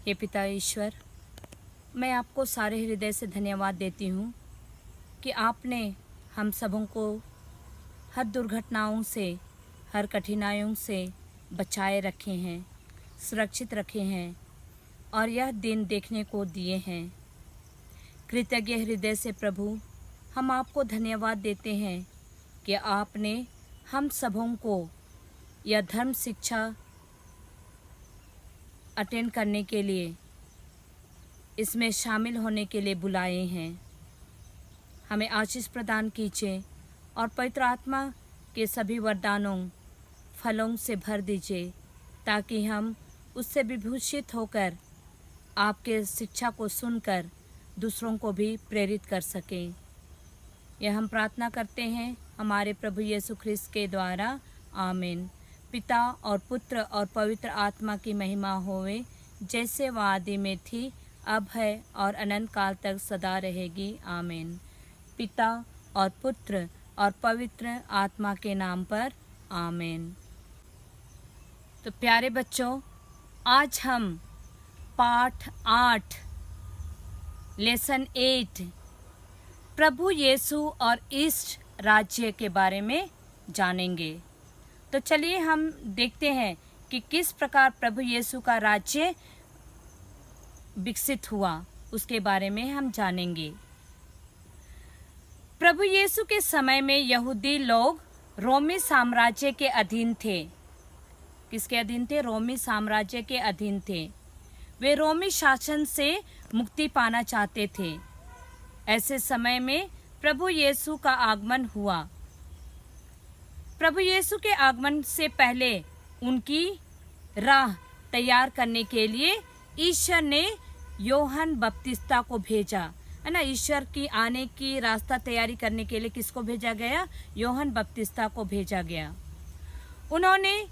हे पिता ईश्वर, मैं आपको सारे हृदय से धन्यवाद देती हूँ कि आपने हम सबों को हर दुर्घटनाओं से, हर कठिनाइयों से बचाए रखे हैं, सुरक्षित रखे हैं और यह दिन देखने को दिए हैं। कृतज्ञ हृदय से प्रभु हम आपको धन्यवाद देते हैं कि आपने हम सबों को यह धर्म शिक्षा अटेंड करने के लिए, इसमें शामिल होने के लिए बुलाए हैं। हमें आशीष प्रदान कीजिए और पवित्र आत्मा के सभी वरदानों, फलों से भर दीजिए ताकि हम उससे विभूषित होकर आपके शिक्षा को सुनकर दूसरों को भी प्रेरित कर सकें। यह हम प्रार्थना करते हैं हमारे प्रभु यीशु ख्रिस्त के द्वारा, आमीन। पिता और पुत्र और पवित्र आत्मा की महिमा होवे, जैसे वह आदि में थी, अब है और अनंत काल तक सदा रहेगी, आमीन। पिता और पुत्र और पवित्र आत्मा के नाम पर, आमीन। तो प्यारे बच्चों, आज हम पाठ 8 लेसन 8 प्रभु यीशु और ईस्ट राज्य के बारे में जानेंगे। तो चलिए हम देखते हैं कि किस प्रकार प्रभु यीशु का राज्य विकसित हुआ, उसके बारे में हम जानेंगे। प्रभु यीशु के समय में यहूदी लोग रोमी साम्राज्य के अधीन थे। किसके अधीन थे? रोमी साम्राज्य के अधीन थे। वे रोमी शासन से मुक्ति पाना चाहते थे। ऐसे समय में प्रभु यीशु का आगमन हुआ। प्रभु यीशु के आगमन से पहले उनकी राह तैयार करने के लिए ईश्वर ने यूहन्ना बपतिस्ता को भेजा, है ना। ईश्वर की आने की रास्ता तैयारी करने के लिए किसको भेजा गया? यूहन्ना बपतिस्ता को भेजा गया। उन्होंने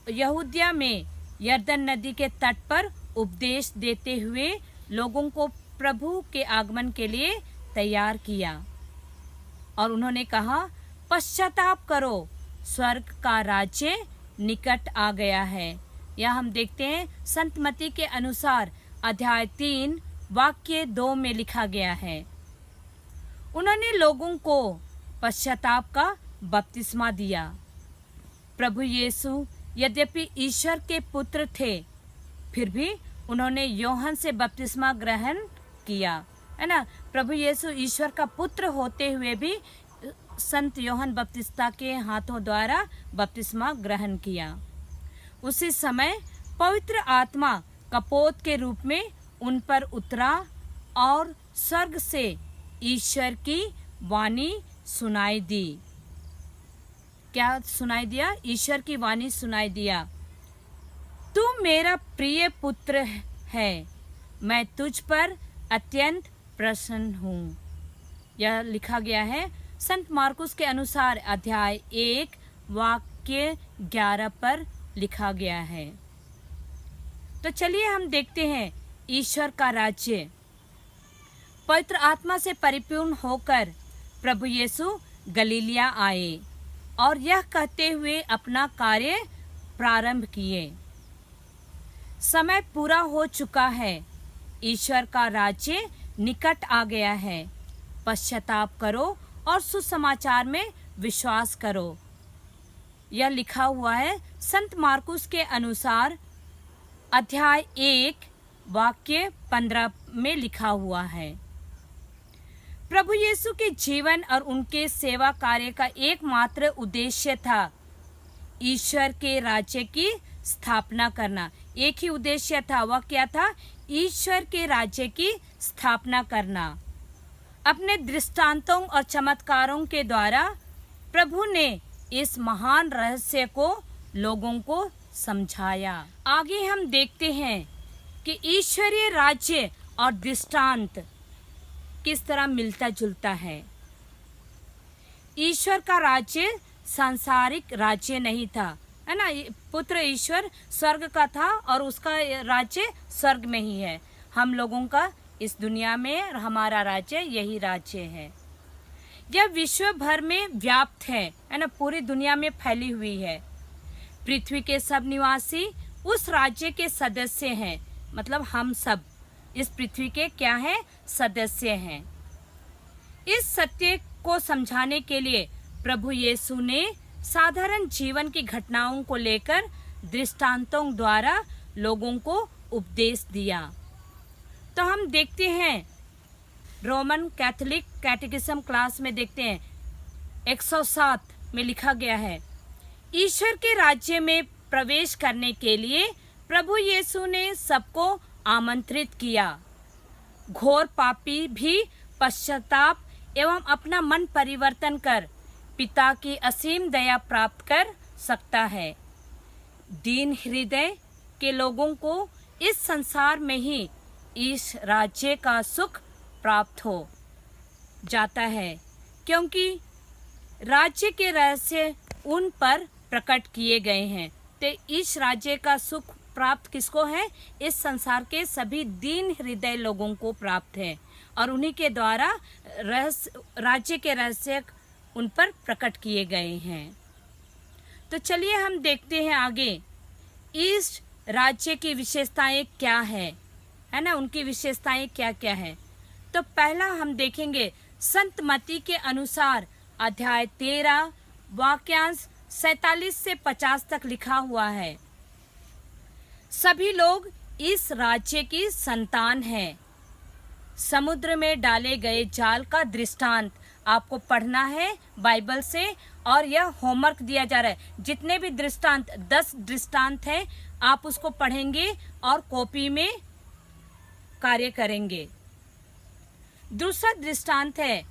यहूदिया में यरदन नदी के तट पर उपदेश देते हुए लोगों को प्रभु के आगमन के लिए तैयार किया और उन्होंने कहा, पश्चाताप करो, स्वर्ग का राज्य निकट आ गया है। यह हम देखते हैं संत मत्ती के अनुसार अध्याय 3 वाक्य 2 में लिखा गया है। उन्होंने लोगों को पश्चाताप का बपतिस्मा दिया। प्रभु यीशु यद्यपि ईश्वर के पुत्र थे, फिर भी उन्होंने यूहन्ना से बपतिस्मा ग्रहण किया, है ना। प्रभु यीशु ईश्वर का पुत्र होते हुए भी संत यूहन्ना बपतिस्ता के हाथों द्वारा बपतिस्मा ग्रहण किया। उसी समय पवित्र आत्मा कपोत के रूप में उन पर उतरा और स्वर्ग से ईश्वर की वाणी सुनाई दी। क्या सुनाई दिया? ईश्वर की वाणी सुनाई दिया, तू मेरा प्रिय पुत्र है, मैं तुझ पर अत्यंत प्रसन्न हूँ। यह लिखा गया है संत मार्कुस के अनुसार अध्याय 1 वाक्य 11 पर लिखा गया है। तो चलिए हम देखते हैं ईश्वर का राज्य। पवित्र आत्मा से परिपूर्ण होकर प्रभु यीशु गलीलिया आए और यह कहते हुए अपना कार्य प्रारंभ किए, समय पूरा हो चुका है, ईश्वर का राज्य निकट आ गया है, पश्चाताप करो और सुसमाचार में विश्वास करो। यह लिखा हुआ है संत मार्कुस के अनुसार अध्याय 1 वाक्य 15 में लिखा हुआ है। प्रभु यीशु के जीवन और उनके सेवा कार्य का एकमात्र उद्देश्य था ईश्वर के राज्य की स्थापना करना। एक ही उद्देश्य था, वह क्या था? ईश्वर के राज्य की स्थापना करना। अपने दृष्टांतों और चमत्कारों के द्वारा प्रभु ने इस महान रहस्य को लोगों को समझाया। आगे हम देखते हैं कि ईश्वरीय राज्य और दृष्टांत किस तरह मिलता जुलता है। ईश्वर का राज्य सांसारिक राज्य नहीं था, है ना। पुत्र ईश्वर स्वर्ग का था और उसका राज्य स्वर्ग में ही है। हम लोगों का इस दुनिया में हमारा राज्य यही राज्य है। यह विश्व भर में व्याप्त है ना, पूरी दुनिया में फैली हुई है। पृथ्वी के सब निवासी उस राज्य के सदस्य हैं। मतलब हम सब इस पृथ्वी के क्या हैं? सदस्य हैं। इस सत्य को समझाने के लिए प्रभु यीशु ने साधारण जीवन की घटनाओं को लेकर दृष्टांतों द्वारा लोगों को उपदेश दिया। तो हम देखते हैं रोमन कैथोलिक कैटेकिज्म क्लास में देखते हैं 107 में लिखा गया है, ईश्वर के राज्य में प्रवेश करने के लिए प्रभु यीशु ने सबको आमंत्रित किया। घोर पापी भी पश्चाताप एवं अपना मन परिवर्तन कर पिता की असीम दया प्राप्त कर सकता है। दीन हृदय के लोगों को इस संसार में ही इस राज्य का सुख प्राप्त हो जाता है, क्योंकि राज्य के रहस्य उन पर प्रकट किए गए हैं। तो इस राज्य का सुख प्राप्त किसको है? इस संसार के सभी दीन हृदय लोगों को प्राप्त है और उन्हीं के द्वारा राज्य के रहस्य उन पर प्रकट किए गए हैं। तो चलिए हम देखते हैं आगे इस राज्य की विशेषताएं क्या है ना, उनकी विशेषताएं क्या क्या है। तो पहला हम देखेंगे संत मत्ती के अनुसार अध्याय 13 वाक्यांश 47 से 50 तक लिखा हुआ है, सभी लोग इस राज्य की संतान हैं। समुद्र में डाले गए जाल का दृष्टांत आपको पढ़ना है बाइबल से, और यह होमवर्क दिया जा रहा है। जितने भी दृष्टांत 10 दृष्टांत हैं आप उसको पढ़ेंगे और कॉपी में कार्य करेंगे। दूसरा दृष्टांत है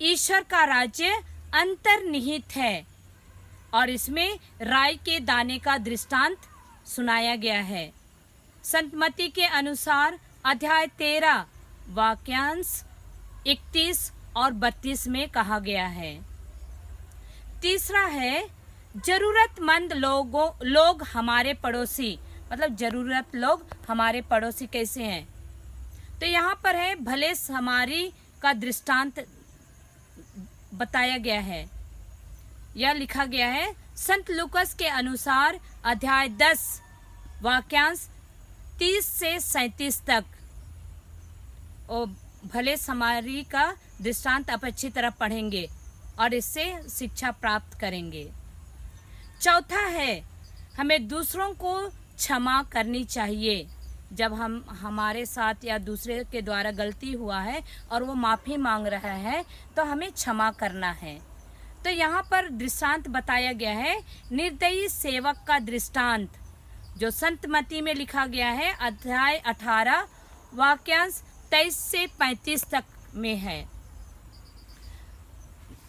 ईश्वर का राज्य अंतर्निहित है और इसमें राई के दाने का दृष्टांत सुनाया गया है। संत मत्ती के अनुसार अध्याय 13 वाक्यांश 31 और 32 में कहा गया है। तीसरा है जरूरतमंद लोग हमारे पड़ोसी, मतलब जरूरत लोग हमारे पड़ोसी कैसे हैं? तो यहाँ पर है भले समारी का दृष्टांत बताया गया है। यह लिखा गया है संत लूकस के अनुसार अध्याय 10 वाक्यांश 30 से 37 तक। और भले समारी का दृष्टांत आप अच्छी तरह पढ़ेंगे और इससे शिक्षा प्राप्त करेंगे। चौथा है हमें दूसरों को क्षमा करनी चाहिए। जब हमारे साथ या दूसरे के द्वारा गलती हुआ है और वो माफ़ी मांग रहा है तो हमें क्षमा करना है। तो यहाँ पर दृष्टांत बताया गया है निर्दयी सेवक का दृष्टांत, जो संत मत्ती में लिखा गया है अध्याय 18 वाक्यांश 23 से 35 तक में है।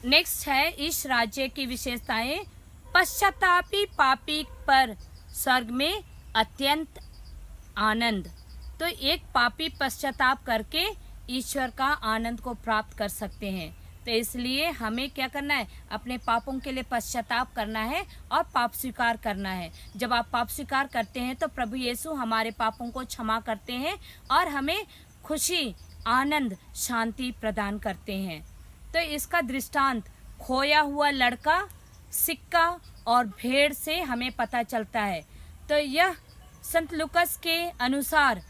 नेक्स्ट है इस राज्य की विशेषताएं, पश्चातापी पापी पर स्वर्ग में अत्यंत आनंद। तो एक पापी पश्चाताप करके ईश्वर का आनंद को प्राप्त कर सकते हैं। तो इसलिए हमें क्या करना है? अपने पापों के लिए पश्चाताप करना है और पाप स्वीकार करना है। जब आप पाप स्वीकार करते हैं तो प्रभु यीशु हमारे पापों को क्षमा करते हैं और हमें खुशी, आनंद, शांति प्रदान करते हैं। तो इसका दृष्टांत खोया हुआ लड़का, सिक्का और भेड़ से हमें पता चलता है। तो यह संत लूकस के अनुसार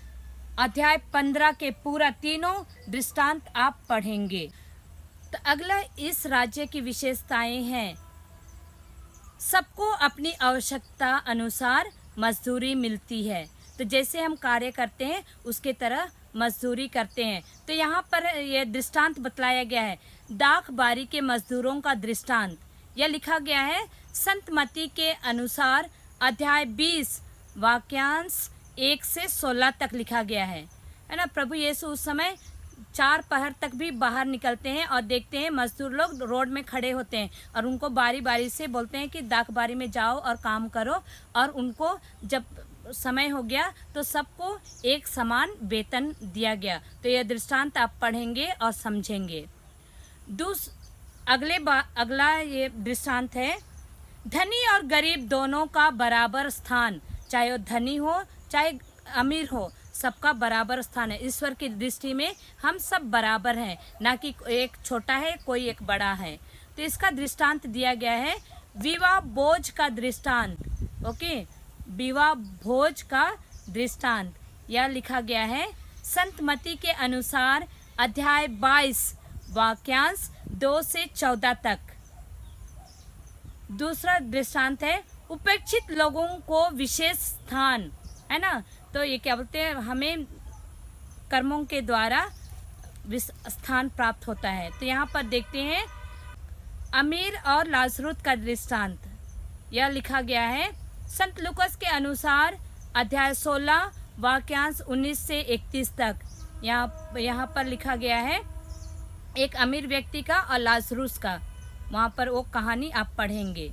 अध्याय 15 के पूरा तीनों दृष्टांत आप पढ़ेंगे। तो अगला इस राज्य की विशेषताएं हैं, सबको अपनी आवश्यकता अनुसार मजदूरी मिलती है। तो जैसे हम कार्य करते हैं उसके तरह मजदूरी करते हैं। तो यहाँ पर यह दृष्टांत बतलाया गया है दाख बारी के मजदूरों का दृष्टांत। यह लिखा गया है संत मत्ती के अनुसार अध्याय 20 वाक्यांश 1 से 16 तक लिखा गया है ना। प्रभु यीशु उस समय 4 पहर तक भी बाहर निकलते हैं और देखते हैं मजदूर लोग रोड में खड़े होते हैं और उनको बारी बारी से बोलते हैं कि दाख बारी में जाओ और काम करो। और उनको जब समय हो गया तो सबको एक समान वेतन दिया गया। तो यह दृष्टांत आप पढ़ेंगे और समझेंगे। अगला ये दृष्टांत है धनी और गरीब दोनों का बराबर स्थान, चाहे वो धनी हो चाहे अमीर हो, सबका बराबर स्थान है। ईश्वर की दृष्टि में हम सब बराबर हैं, ना कि एक छोटा है कोई एक बड़ा है। तो इसका दृष्टांत दिया गया है विवाह बोझ का दृष्टांत। ओके, विवाह भोज का दृष्टांत। यह लिखा गया है संत मत्ती के अनुसार अध्याय 22 वाक्यांश 2 से 14 तक। दूसरा दृष्टांत है उपेक्षित लोगों को विशेष स्थान, है ना। तो ये क्या बोलते हैं, हमें कर्मों के द्वारा स्थान प्राप्त होता है। तो यहाँ पर देखते हैं अमीर और लाजरुत का दृष्टांत। यह लिखा गया है संत लूकास के अनुसार अध्याय 16 वाक्यांश 19 से 31 तक। यहाँ पर लिखा गया है एक अमीर व्यक्ति का और लाजरुस का। वहाँ पर वो कहानी आप पढ़ेंगे।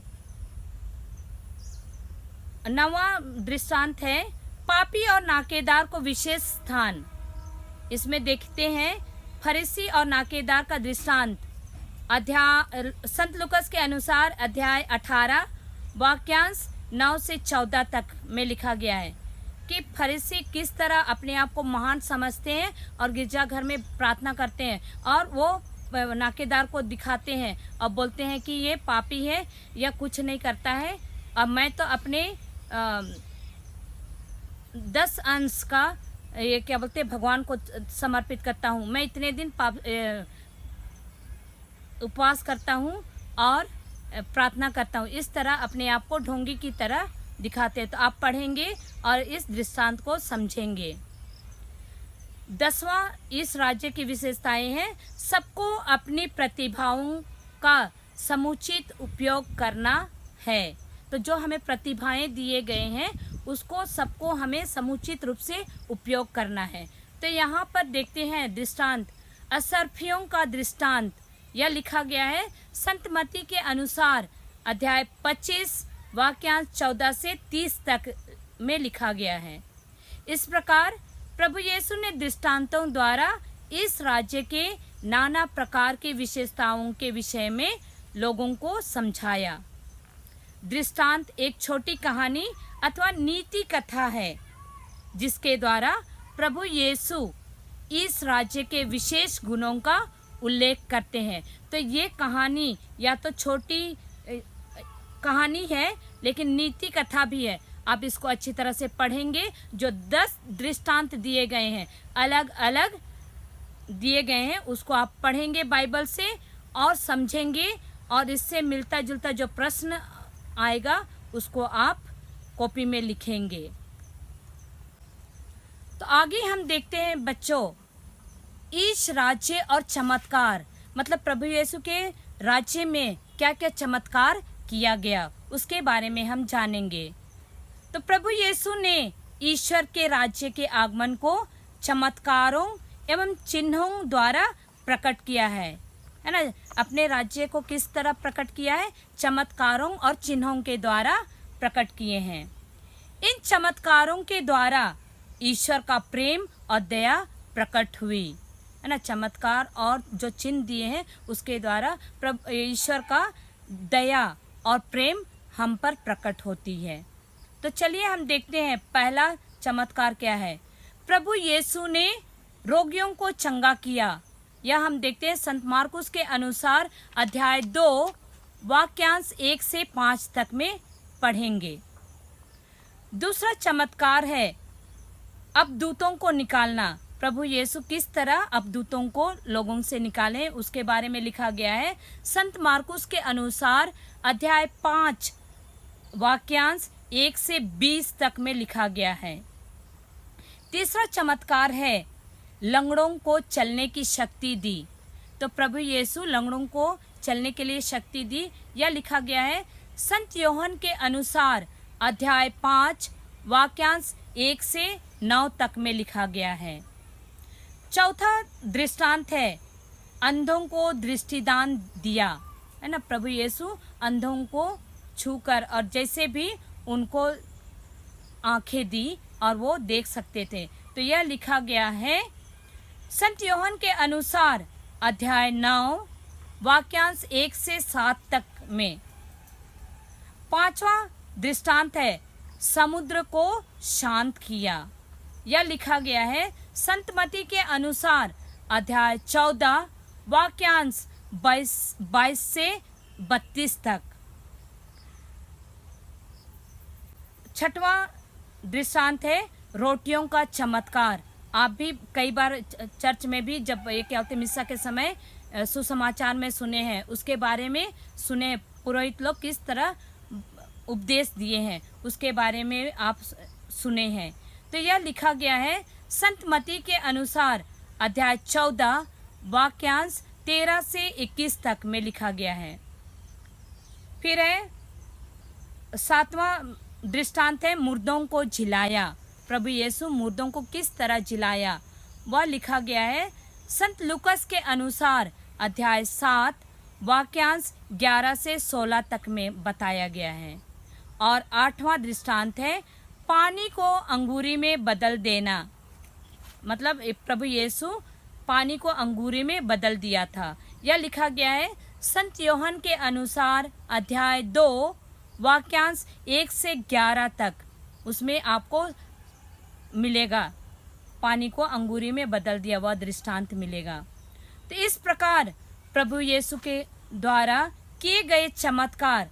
9वां दृष्टांत है पापी और नाकेदार को विशेष स्थान। इसमें देखते हैं फरीसी और नाकेदार का दृष्टांत। अध्याय संत लूकास के अनुसार अध्याय 18 वाक्यांश 9 से 14 तक में लिखा गया है कि फरीसी किस तरह अपने आप को महान समझते हैं और गिरजाघर में प्रार्थना करते हैं, और वो नाकेदार को दिखाते हैं और बोलते हैं कि ये पापी है, यह कुछ नहीं करता है, और मैं तो अपने 10 अंश का ये क्या बोलते हैं भगवान को समर्पित करता हूँ, मैं इतने दिन उपवास करता हूँ और प्रार्थना करता हूँ। इस तरह अपने आप को ढोंगी की तरह दिखाते हैं। तो आप पढ़ेंगे और इस दृष्टांत को समझेंगे। 10वां इस राज्य की विशेषताएं हैं सबको अपनी प्रतिभाओं का समुचित उपयोग करना है। तो जो हमें प्रतिभाएं दिए गए हैं उसको सबको हमें समुचित रूप से उपयोग करना है। तो यहाँ पर देखते हैं दृष्टांत असरफियों का दृष्टांत। यह लिखा गया है संत मत्ती के अनुसार अध्याय 25 वाक्यांश 14 से 30 तक में लिखा गया है। इस प्रकार प्रभु यीशु ने दृष्टांतों द्वारा इस राज्य के नाना प्रकार की विशेषताओं के विषय में लोगों को समझाया। दृष्टांत एक छोटी कहानी अथवा नीति कथा है जिसके द्वारा प्रभु यीशु इस राज्य के विशेष गुणों का उल्लेख करते हैं। तो ये कहानी या तो छोटी कहानी है लेकिन नीति कथा भी है। आप इसको अच्छी तरह से पढ़ेंगे। जो 10 दृष्टांत दिए गए हैं, अलग अलग दिए गए हैं, उसको आप पढ़ेंगे बाइबल से और समझेंगे, और इससे मिलता जुलता जो प्रश्न आएगा उसको आप कॉपी में लिखेंगे। तो आगे हम देखते हैं बच्चों इस राज्य और चमत्कार, मतलब प्रभु यीशु के राज्य में क्या क्या चमत्कार किया गया उसके बारे में हम जानेंगे। तो प्रभु यीशु ने ईश्वर के राज्य के आगमन को चमत्कारों एवं चिन्हों द्वारा प्रकट किया है ना। अपने राज्य को किस तरह प्रकट किया है? चमत्कारों और चिन्हों के द्वारा प्रकट किए हैं। इन चमत्कारों के द्वारा ईश्वर का प्रेम और दया प्रकट हुई, है ना। चमत्कार और जो चिन्ह दिए हैं उसके द्वारा ईश्वर का दया और प्रेम हम पर प्रकट होती है। तो चलिए हम देखते हैं पहला चमत्कार क्या है। प्रभु यीशु ने रोगियों को चंगा किया। यह हम देखते हैं संत मार्कुस के अनुसार अध्याय 2 वाक्यांश 1 से 5 तक में पढ़ेंगे। दूसरा चमत्कार है अबदूतों को निकालना। प्रभु यीशु किस तरह अबदूतों को लोगों से निकाले उसके बारे में लिखा गया है संत मार्कुस के अनुसार अध्याय 5 वाक्यांश 1 से 20 तक में लिखा गया है। तीसरा चमत्कार है लंगड़ों को चलने की शक्ति दी। तो प्रभु यीशु लंगड़ों को चलने के लिए शक्ति दी। यह लिखा गया है संत योहन के अनुसार अध्याय 5 वाक्यांश 1 से 9 तक में लिखा गया है। चौथा दृष्टांत है अंधों को दृष्टिदान दिया, है ना। प्रभु यीशु अंधों को छूकर और जैसे भी उनको आंखें दी और वो देख सकते थे। तो यह लिखा गया है संत योहन के अनुसार अध्याय 9 वाक्यांश 1 से 7 तक में। पांचवा दृष्टांत है समुद्र को शांत किया। यह लिखा गया है संत मत्ती के अनुसार अध्याय 14 वाक्यांश 22 से 32 तक। छठवां दृष्टांत है रोटियों का चमत्कार। आप भी कई बार चर्च में भी जब ये क्या होते मिस्सा के समय सुसमाचार में सुने हैं, उसके बारे में सुने पुरोहित लोग किस तरह उपदेश दिए हैं, उसके बारे में आप सुने हैं। तो यह लिखा गया है संत मती के अनुसार अध्याय 14 वाक्यांश 13 से 21 तक में लिखा गया है। फिर है 7वां दृष्टांत है मुर्दों को जिलाया। प्रभु यीशु मुर्दों को किस तरह जिलाया वह लिखा गया है संत लूकस के अनुसार अध्याय 7 वाक्यांश 11 से 16 तक में बताया गया है। और 8वां दृष्टांत है पानी को अंगूरी में बदल देना। मतलब प्रभु यीशु पानी को अंगूरी में बदल दिया था। यह लिखा गया है संत योहन के अनुसार अध्याय 2 वाक्यांश 1 से 11 तक। उसमें आपको मिलेगा पानी को अंगूरी में बदल दिया वह दृष्टांत मिलेगा। तो इस प्रकार प्रभु यीशु के द्वारा किए गए चमत्कार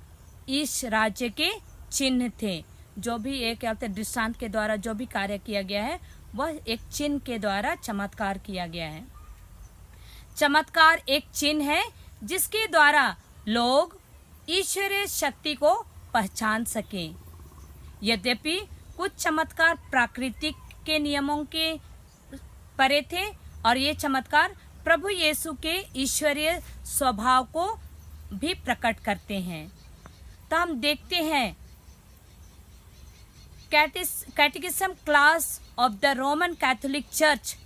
इस राज्य के चिन्ह थे। जो भी एक दृष्टांत के द्वारा जो भी कार्य किया गया है वह एक चिन्ह के द्वारा चमत्कार किया गया है। चमत्कार एक चिन्ह है जिसके द्वारा लोग ईश्वरीय शक्ति को पहचान सके। यद्यपि कुछ चमत्कार प्राकृतिक के नियमों के परे थे और ये चमत्कार प्रभु यीशु के ईश्वरीय स्वभाव को भी प्रकट करते हैं। तो हम देखते हैं catechism class of the Roman Catholic church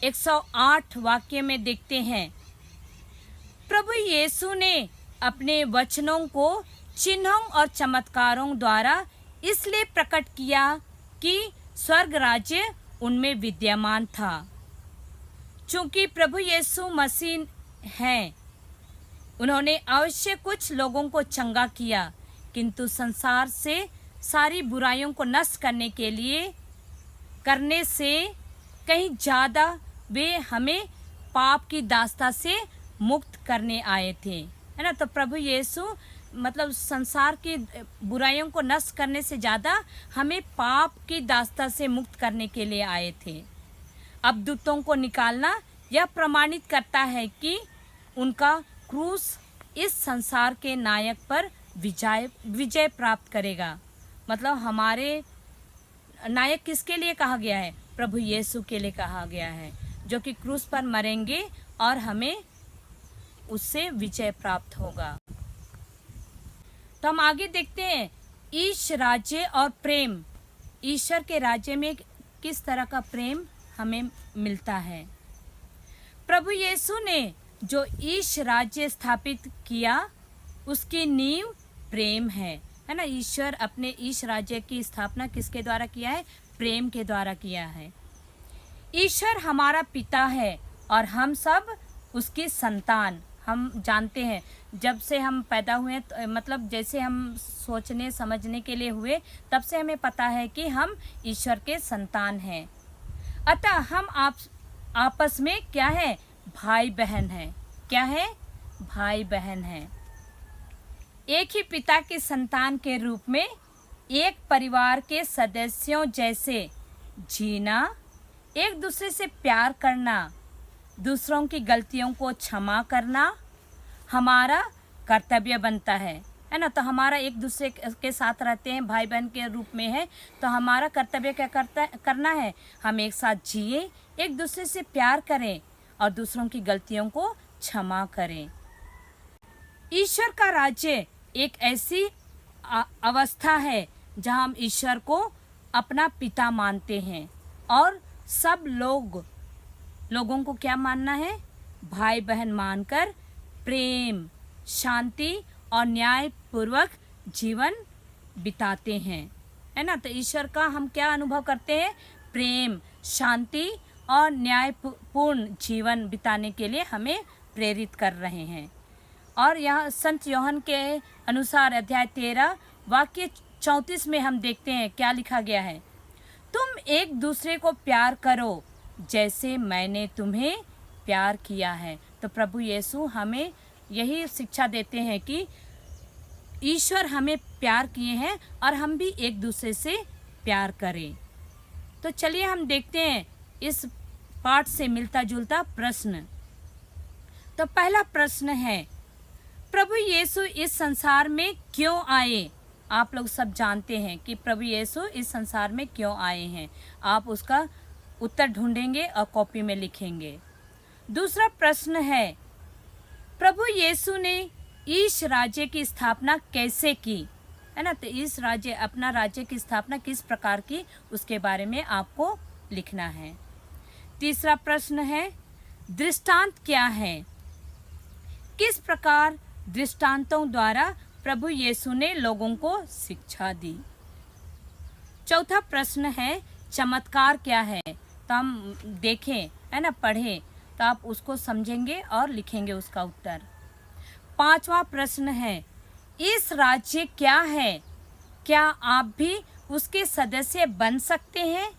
108 वाक्य में देखते हैं प्रभु यीशु ने अपने वचनों को चिन्हों और चमत्कारों द्वारा इसलिए प्रकट किया कि स्वर्ग राज्य उनमें विद्यमान था। चूंकि प्रभु यीशु मसीह हैं, उन्होंने अवश्य कुछ लोगों को चंगा किया, किंतु संसार से सारी बुराइयों को नष्ट करने से कहीं ज़्यादा वे हमें पाप की दास्ता से मुक्त करने आए थे, है ना। तो प्रभु यीशु मतलब संसार की बुराइयों को नष्ट करने से ज़्यादा हमें पाप की दास्ता से मुक्त करने के लिए आए थे। अब दूतों को निकालना यह प्रमाणित करता है कि उनका क्रूस इस संसार के नायक पर विजय प्राप्त करेगा। मतलब हमारे नायक किसके लिए कहा गया है? प्रभु यीशु के लिए कहा गया है, जो कि क्रूस पर मरेंगे और हमें उससे विजय प्राप्त होगा। तो हम आगे देखते हैं ईश राज्य और प्रेम। ईश्वर के राज्य में किस तरह का प्रेम हमें मिलता है। प्रभु यीशु ने जो ईश राज्य स्थापित किया उसकी नींव प्रेम है ना। ईश्वर अपने ईश राज्य की स्थापना किसके द्वारा किया है? प्रेम के द्वारा किया है। ईश्वर हमारा पिता है और हम सब उसकी संतान। हम जानते हैं जब से हम पैदा हुए तो, मतलब जैसे हम सोचने समझने के लिए हुए तब से हमें पता है कि हम ईश्वर के संतान हैं। अतः हम आपस में क्या है? भाई बहन हैं। क्या है? भाई बहन हैं। एक ही पिता के संतान के रूप में एक परिवार के सदस्यों जैसे जीना, एक दूसरे से प्यार करना, दूसरों की गलतियों को क्षमा करना हमारा कर्तव्य बनता है ना। तो हमारा एक दूसरे के साथ रहते हैं, भाई बहन के रूप में है, तो हमारा कर्तव्य क्या करना है? हम एक साथ जिए, एक दूसरे से प्यार करें और दूसरों की गलतियों को क्षमा करें। ईश्वर का राज्य एक ऐसी अवस्था है जहां हम ईश्वर को अपना पिता मानते हैं और सब लोगों को क्या मानना है? भाई बहन मानकर प्रेम, शांति और न्याय पूर्वक जीवन बिताते हैं, है ना। तो ईश्वर का हम क्या अनुभव करते हैं? प्रेम, शांति और न्यायपूर्ण जीवन बिताने के लिए हमें प्रेरित कर रहे हैं। और यहाँ संत योहन के अनुसार अध्याय 13 वाक्य 34 में हम देखते हैं क्या लिखा गया है? तुम एक दूसरे को प्यार करो जैसे मैंने तुम्हें प्यार किया है। तो प्रभु यीशु हमें यही शिक्षा देते हैं कि ईश्वर हमें प्यार किए हैं और हम भी एक दूसरे से प्यार करें। तो चलिए हम देखते हैं इस पाठ से मिलता जुलता प्रश्न। तो पहला प्रश्न है, प्रभु यीशु इस संसार में क्यों आए? आप लोग सब जानते हैं कि प्रभु यीशु इस संसार में क्यों आए हैं। आप उसका उत्तर ढूंढेंगे और कॉपी में लिखेंगे। दूसरा प्रश्न है, प्रभु यीशु ने इस राज्य की स्थापना कैसे की? है ना, तो इस राज्य अपना राज्य की स्थापना किस प्रकार की, उसके बारे में आपको लिखना है। तीसरा प्रश्न है, दृष्टांत क्या है? किस प्रकार दृष्टांतों द्वारा प्रभु यीशु ने लोगों को शिक्षा दी? चौथा प्रश्न है, चमत्कार क्या है? तो हम देखें, है ना, पढ़ें तो आप उसको समझेंगे और लिखेंगे उसका उत्तर। पांचवा प्रश्न है, इस राज्य क्या है? क्या आप भी उसके सदस्य बन सकते हैं?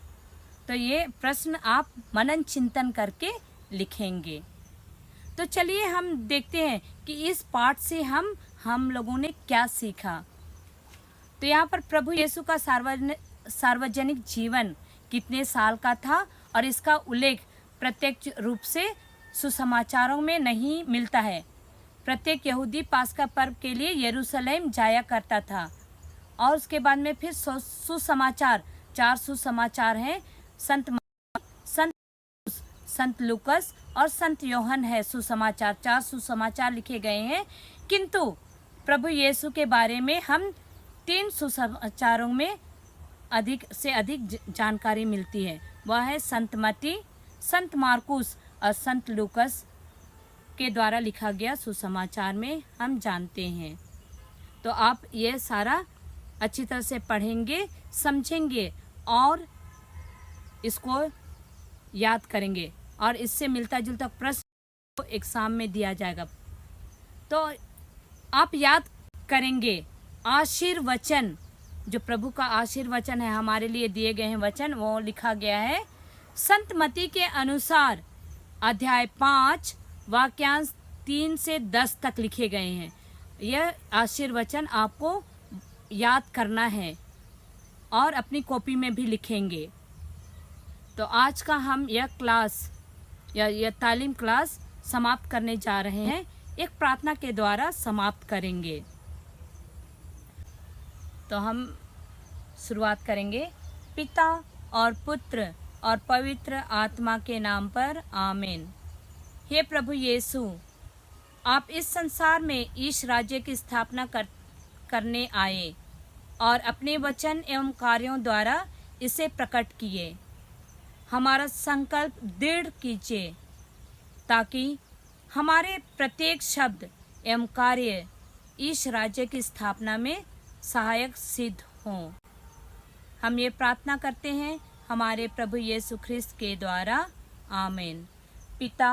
तो ये प्रश्न आप मनन चिंतन करके लिखेंगे। तो चलिए हम देखते हैं कि इस पाठ से हम लोगों ने क्या सीखा। तो यहाँ पर प्रभु यीशु का सार्वजनिक जीवन कितने साल का था और इसका उल्लेख प्रत्यक्ष रूप से सुसमाचारों में नहीं मिलता है। प्रत्येक यहूदी पास्का पर्व के लिए यरूशलेम जाया करता था और उसके बाद में फिर सुसमाचार, 4 सुसमाचार हैं, संत लूकस और संत योहन है सुसमाचार, 4 सुसमाचार लिखे गए हैं। किंतु प्रभु यीशु के बारे में हम 3 सुसमाचारों में अधिक से अधिक जानकारी मिलती है। वह है संत मत्ती, संत मार्कुस और संत लूकस के द्वारा लिखा गया सुसमाचार में हम जानते हैं। तो आप ये सारा अच्छी तरह से पढ़ेंगे, समझेंगे और इसको याद करेंगे और इससे मिलता जुलता प्रश्न एग्जाम में दिया जाएगा। तो आप याद करेंगे आशीर्वचन, जो प्रभु का आशीर्वचन है, हमारे लिए दिए गए हैं वचन, वो लिखा गया है संत मत्ती के अनुसार अध्याय 5 वाक्यांश 3 से 10 तक लिखे गए हैं। यह आशीर्वचन आपको याद करना है और अपनी कॉपी में भी लिखेंगे। तो आज का हम यह क्लास यह तालीम क्लास समाप्त करने जा रहे हैं। एक प्रार्थना के द्वारा समाप्त करेंगे। तो हम शुरुआत करेंगे पिता और पुत्र और पवित्र आत्मा के नाम पर, आमीन। हे प्रभु यीशु, आप इस संसार में इस राज्य की स्थापना करने आए और अपने वचन एवं कार्यों द्वारा इसे प्रकट किए। हमारा संकल्प दृढ़ कीजिए ताकि हमारे प्रत्येक शब्द एवं कार्य इस राज्य की स्थापना में सहायक सिद्ध हों। हम ये प्रार्थना करते हैं हमारे प्रभु यीशु ख्रिस्त के द्वारा, आमीन। पिता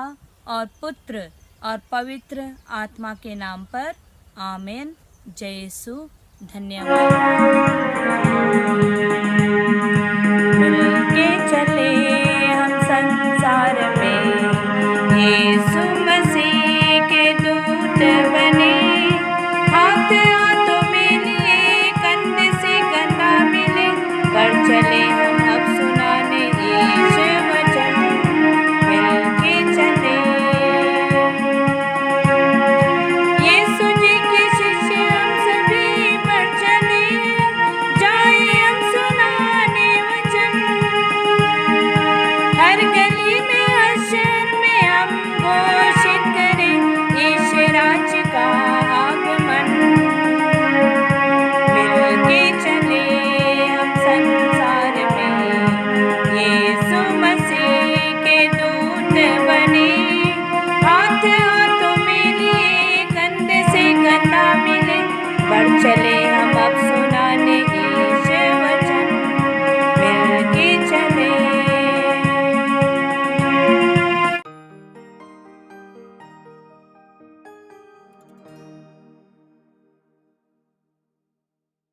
और पुत्र और पवित्र आत्मा के नाम पर, आमीन। जय यीशु, धन्यवाद। मिलके चले हम संसार में, यीशु मसीह के दूत बने। हाथ हाथों में लिए, कंधे से कंधा मिले, पर चले